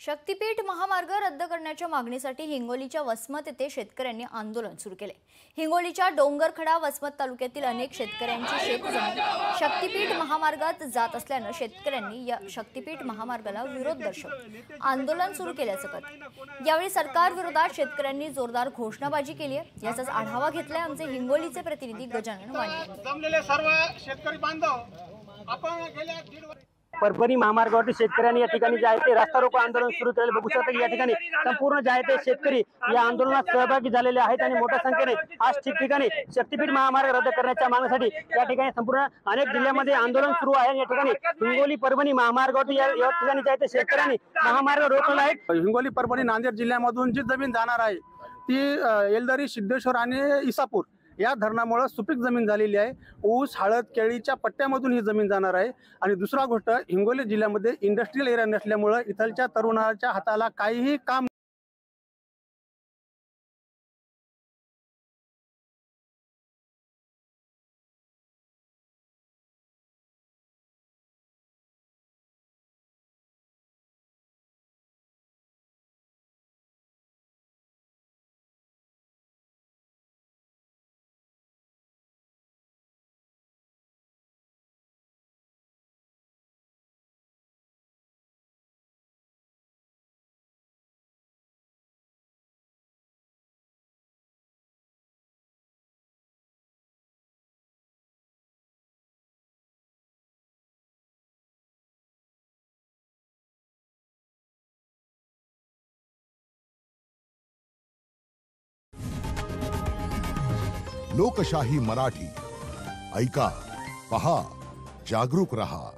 शक्तीपीठ महामार्ग रद्द करण्याच्या मागणीसाठी हिंगोलीच्या वसमत येथे शेतकऱ्यांनी आंदोलन सुरू केले। हिंगोलीच्या डोंगरखडा वसमत तालुक्यातील अनेक शेतकऱ्यांची शेतजमीन शक्तीपीठ महामार्गात जात असल्याने शेतकऱ्यांनी या शक्तीपीठ महामार्गाला विरोध दर्शवत आंदोलन सुरू केल्याचं कळतं। यावेळी सरकार विरोधात शेतकऱ्यांनी जोरदार घोषणाबाजी केली आहे। याचाच आढावा घेतलाय आमचे हिंगोलीचे प्रतिनिधी गजानन वाणी। जमलेले सर्व शेतकरी बांधव आपण गेल्या परभणी महामार्गावरती शेतकऱ्यांनी या ठिकाणी जे आहे ते रस्ता रोको आंदोलन सुरू केलेले बघू शकता की या ठिकाणी संपूर्ण जे आहे ते शेतकरी या आंदोलनात सहभागी झालेले आहेत आणि मोठ्या संख्येने आज ठिकठिकाणी शक्तीपीठ महामार्ग रद्द करण्याच्या मागणीसाठी या ठिकाणी संपूर्ण अनेक जिल्ह्यामध्ये आंदोलन सुरू आहे। या ठिकाणी हिंगोली परभणी महामार्गावरती या ठिकाणी जे आहे ते शेतकऱ्यांनी महामार्ग रोखला आहे। हिंगोली परभणी नांदेड जिल्ह्यामधून जी जमीन जाणार आहे ती येलदरी सिद्धेश्वर आणि इसापूर या धरणामुळे सुपीक जमीन झालेली आहे। ऊस हळद केळीच्या पट्ट्यामधून ही जमीन जाणार आहे। आणि दुसरा गोष्ट हिंगोली जिल्ह्यामध्ये इंडस्ट्रियल एरिया नसल्यामुळे इथलच्या तरुणाच्या हाताला काहीही काम लोकशाही मराठी ऐका, पहा, जागरूक रहा।